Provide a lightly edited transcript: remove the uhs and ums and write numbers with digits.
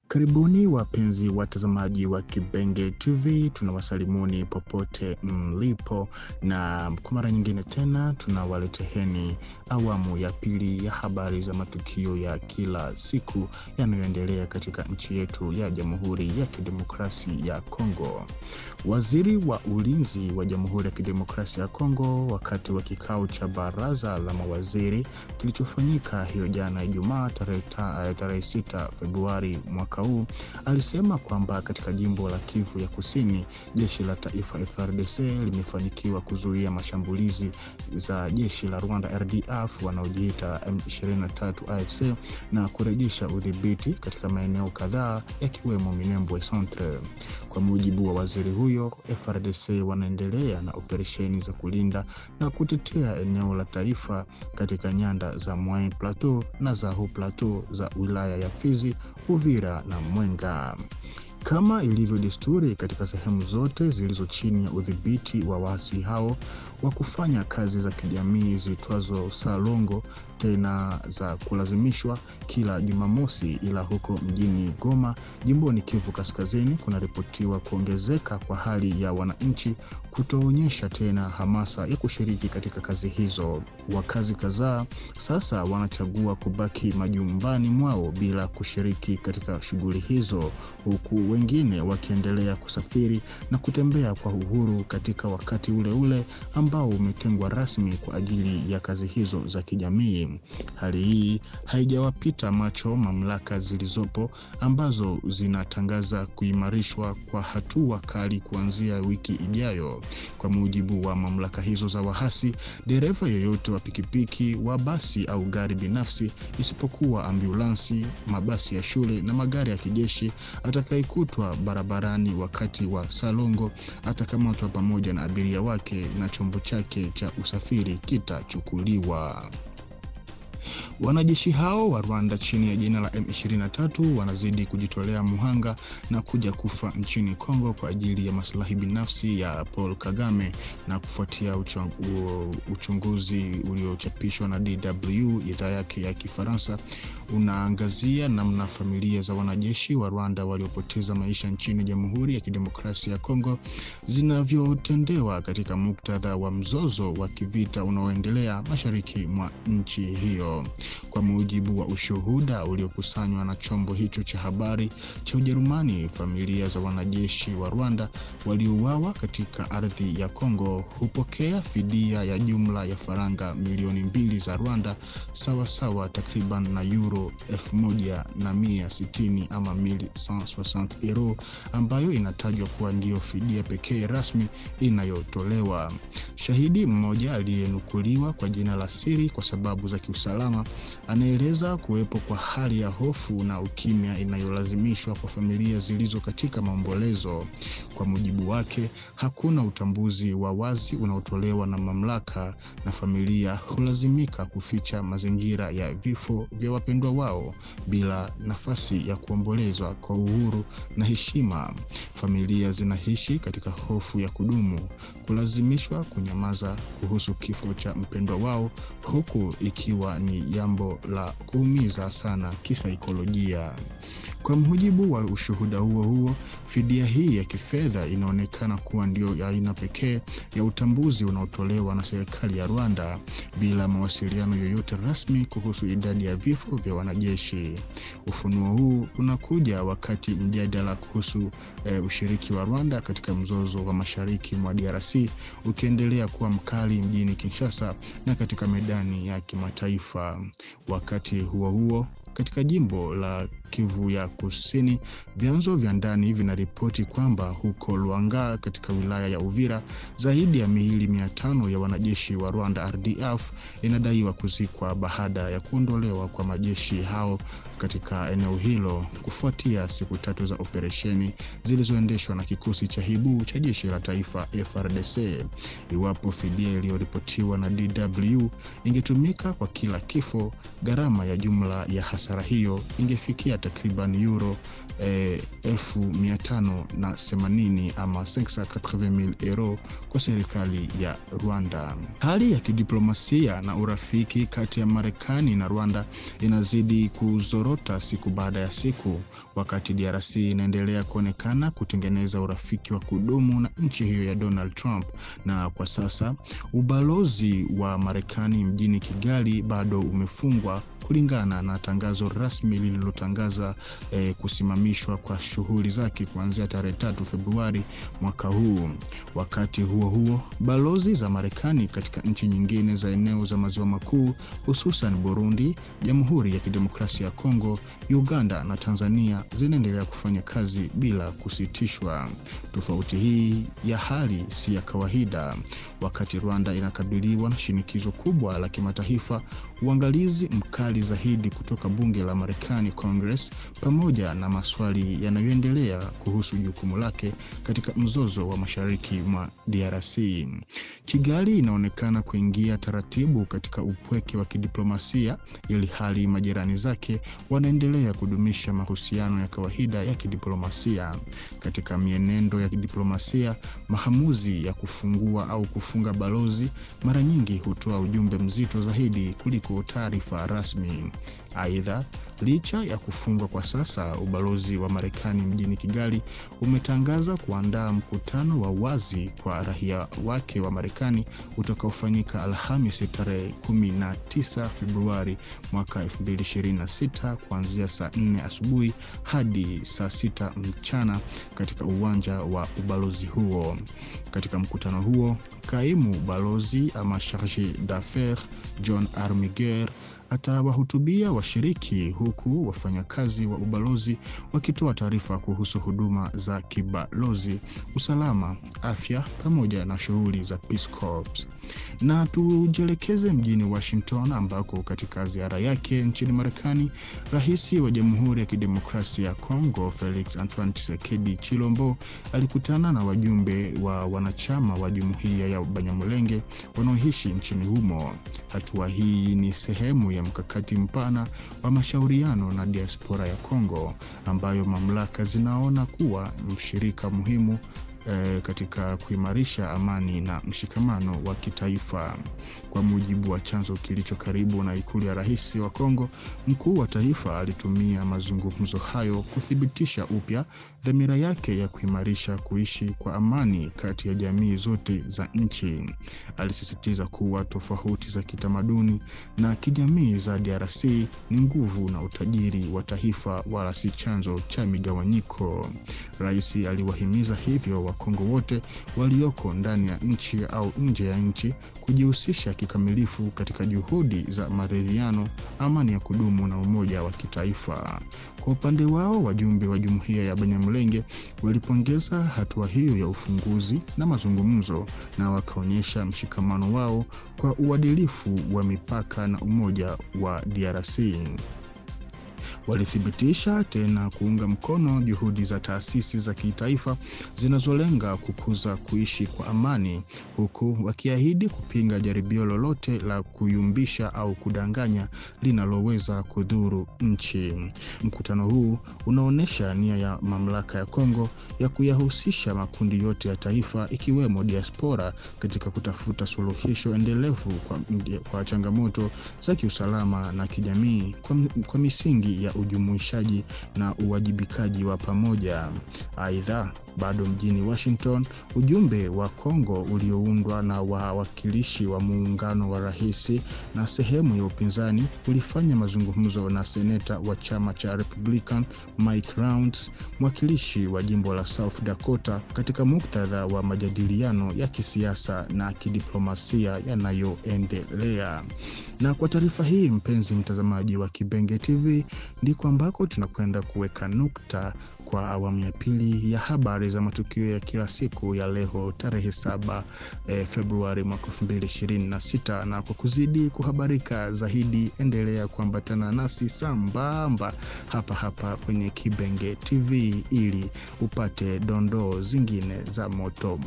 Karibuni wapenzi watazamaji wa Kibenge TV, tunawasalimuni popote mlipo, na kwa mara nyingine tena tunawaleteheni awamu ya pili ya habari za matukio ya kila siku yanayoendelea katika nchi yetu ya Jamhuri ya Kidemokrasia ya Kongo. Waziri wa Ulinzi wa Jamhuri ya Kidemokrasia ya Kongo, wakati wa kikao cha baraza la mawaziri kilichofanyika hiyo jana Ijumaa tarehe 6 Februari mwaka huu, alisema kwamba katika jimbo la Kivu ya Kusini, jeshi la taifa FARDC limefanikiwa kuzuia mashambulizi za jeshi la Rwanda RDF wanaojiita M23 AFC na kurejesha udhibiti katika maeneo kadhaa yakiwemo Minembwe Centre. Kwa mujibu wa waziri huyo, FARDC wanaendelea na operesheni za kulinda na kutetea eneo la taifa katika nyanda za Moyen Plateau na za Haut Plateau za wilaya ya Fizi, Uvira na Mwenga. Kama ilivyo desturi katika sehemu zote zilizo chini ya udhibiti wa waasi hao wa kufanya kazi za kijamii zitwazo salongo tena za kulazimishwa kila Jumamosi, ila huko mjini Goma, jimboni Kivu Kaskazini, kunaripotiwa kuongezeka kwa hali ya wananchi kutoonyesha tena hamasa ya kushiriki katika kazi hizo. Wakazi kadhaa sasa wanachagua kubaki majumbani mwao bila kushiriki katika shughuli hizo, huku wengine wakiendelea kusafiri na kutembea kwa uhuru katika wakati ule ule ambao umetengwa rasmi kwa ajili ya kazi hizo za kijamii. Hali hii haijawapita macho mamlaka zilizopo ambazo zinatangaza kuimarishwa kwa hatua kali kuanzia wiki ijayo. Kwa mujibu wa mamlaka hizo za wahasi, dereva yoyote wa pikipiki, wa basi au gari binafsi isipokuwa ambulansi, mabasi ya shule na magari ya kijeshi atakayekutwa barabarani wakati wa salongo atakamatwa pamoja na abiria wake na chombo chake cha usafiri kitachukuliwa. Wanajeshi hao wa Rwanda chini ya jina la M23 wanazidi kujitolea muhanga na kuja kufa nchini Kongo kwa ajili ya maslahi binafsi ya Paul Kagame, na kufuatia uchunguzi uliochapishwa na DW idhaa yake ya Kifaransa unaangazia namna familia za wanajeshi wa Rwanda waliopoteza maisha nchini Jamhuri ya Kidemokrasia ya Kongo zinavyotendewa katika muktadha wa mzozo wa kivita unaoendelea mashariki mwa nchi hiyo. Kwa mujibu wa ushuhuda uliokusanywa na chombo hicho cha habari cha Ujerumani, familia za wanajeshi wa Rwanda waliouawa katika ardhi ya Kongo hupokea fidia ya jumla ya faranga milioni 2 za Rwanda, sawa takriban na euro 1160 ama 1160 euro, ambayo inatajwa kuwa ndio fidia pekee rasmi inayotolewa. Shahidi mmoja aliyenukuliwa kwa jina la siri kwa sababu za kiusalama anaeleza kuwepo kwa hali ya hofu na ukimya inayolazimishwa kwa familia zilizo katika maombolezo. Kwa mujibu wake, hakuna utambuzi wa wazi unaotolewa na mamlaka na familia hulazimika kuficha mazingira ya vifo vya wapendwa wao bila nafasi ya kuombolezwa kwa uhuru na heshima. Familia zinaishi katika hofu ya kudumu, kulazimishwa kunyamaza kuhusu kifo cha mpendwa wao, huku ikiwa ni jambo la kuumiza sana kisaikolojia. Kwa mujibu wa ushuhuda huo, fidia hii ya kifedha inaonekana kuwa ndio aina pekee ya utambuzi unaotolewa na serikali ya Rwanda bila mawasiliano yoyote rasmi kuhusu idadi ya vifo vya wanajeshi. Ufunuo huu unakuja wakati mjadala kuhusu ushiriki wa Rwanda katika mzozo wa mashariki mwa DRC ukiendelea kuwa mkali mjini Kinshasa na katika medani ya kimataifa. Wakati huo katika jimbo la Kivu ya Kusini, vyanzo vya ndani vinaripoti kwamba huko Luanga katika wilaya ya Uvira, zaidi ya miili 500 ya wanajeshi wa Rwanda RDF inadaiwa kuzikwa baada ya kuondolewa kwa majeshi hao katika eneo hilo kufuatia siku 3 za operesheni zilizoendeshwa na kikosi cha Hibu cha jeshi la taifa FARDC. Iwapo fidia iliyoripotiwa na DW ingetumika kwa kila kifo, gharama ya jumla ya hasara hiyo ingefikia ya takriban euro 1580 ama 580,000 euro kwa serikali ya Rwanda. Hali ya kidiplomasia na urafiki kati ya Marekani na Rwanda inazidi kuzorota siku baada ya siku, wakati DRC inaendelea kuonekana kutengeneza urafiki wa kudumu na nchi hiyo ya Donald Trump. Na kwa sasa ubalozi wa Marekani mjini Kigali bado umefungwa kulingana na tangazo rasmi lililotangaza kusimamishwa kwa shughuli zake kuanzia tarehe 3 Februari mwaka huu. Wakati huo huo, balozi za Marekani katika nchi nyingine za eneo za maziwa makuu, hususan Burundi, Jamhuri ya Kidemokrasia ya Kongo, Uganda na Tanzania zinaendelea kufanya kazi bila kusitishwa. Tofauti hii ya hali si ya kawaida. Wakati Rwanda inakabiliwa na shinikizo kubwa la kimataifa, uangalizi mkali zaidi kutoka bunge la Marekani Congress, pamoja na maswali yanayoendelea kuhusu jukumu lake katika mzozo wa mashariki mwa DRC. Kigali inaonekana kuingia taratibu katika upweke wa kidiplomasia, ili hali majirani zake wanaendelea kudumisha mahusiano ya kawaida ya kidiplomasia. Katika mienendo ya kidiplomasia, maamuzi ya kufungua au kufunga balozi mara nyingi hutoa ujumbe mzito zaidi kuliko taarifa rasmi. Aidha, licha ya kufungwa kwa sasa, ubalozi wa Marekani mjini Kigali umetangaza kuandaa mkutano wa wazi kwa raia wake wa Marekani utakaofanyika Alhamisi tarehe 19 Februari mwaka 2026 kuanzia saa 4 asubuhi hadi saa 6 mchana katika uwanja wa ubalozi huo. Katika mkutano huo, kaimu balozi ama charge d'affaires John Armiger atawahutubia washiriki, huku wafanyakazi wa ubalozi wakitoa taarifa kuhusu huduma za kibalozi, usalama, afya pamoja na shughuli za Peace Corps. Na tujelekeze mjini Washington, ambako katika ziara yake nchini Marekani, Rais wa Jamhuri ya Kidemokrasia ya Kongo Felix Antoine Tshisekedi Chilombo alikutana na wajumbe wa wanachama wa Jumuiya ya Banyamulenge wanaoishi nchini humo. Hatua hii ni sehemu ya mkakati mpana wa mashauriano na diaspora ya Kongo, ambayo mamlaka zinaona kuwa mshirika muhimu katika kuimarisha amani na mshikamano wa kitaifa. Kwa mujibu wa chanzo kilicho karibu na ikulu ya rais wa Kongo, mkuu wa taifa alitumia mazungumzo hayo kuthibitisha upya dhamira yake ya kuimarisha kuishi kwa amani kati ya jamii zote za nchi. Alisisitiza kuwa tofauti za kitamaduni na kijamii za DRC ni nguvu na utajiri wa taifa, wala si chanzo cha migawanyiko. Rais aliwahimiza hivyo Wakongo wote walioko ndani ya nchi au nje ya nchi kujihusisha kikamilifu katika juhudi za maridhiano, amani ya kudumu na umoja wa kitaifa. Kwa upande wao, wajumbe wa Jumuiya ya Banyamulenge walipongeza hatua hiyo ya ufunguzi na mazungumzo, na wakaonyesha mshikamano wao kwa uadilifu wa mipaka na umoja wa DRC. Walithibitisha tena kuunga mkono juhudi za taasisi za kitaifa zinazolenga kukuza kuishi kwa amani, huku wakiahidi kupinga jaribio lolote la kuyumbisha au kudanganya linaloweza kudhuru nchi. Mkutano huu unaonesha nia ya mamlaka ya Kongo ya kuyahusisha makundi yote ya taifa, ikiwemo diaspora, katika kutafuta suluhisho endelevu kwa changamoto za kiusalama na kijamii kwa misingi ya ujumuishaji na uwajibikaji wa pamoja. Aidha, bado mjini Washington, ujumbe wa Kongo ulioundwa na wawakilishi wa muungano wa rais na sehemu ya upinzani ulifanya mazungumzo na seneta wa chama cha Republican Mike Rounds, mwakilishi wa jimbo la South Dakota, katika muktadha wa majadiliano ya kisiasa na kidiplomasia yanayoendelea. Na kwa taarifa hii, mpenzi mtazamaji wa Kibenge TV, ndiko ambako tunakwenda kuweka nukta kwa awamu ya pili ya habari za matukio ya kila siku ya leo tarehe 7 Februari mwaka 2026. Na kwa kuzidi kuhabarika zaidi, endelea kuambatana nasi sambamba hapa kwenye Kibenge TV ili upate dondoo zingine za moto.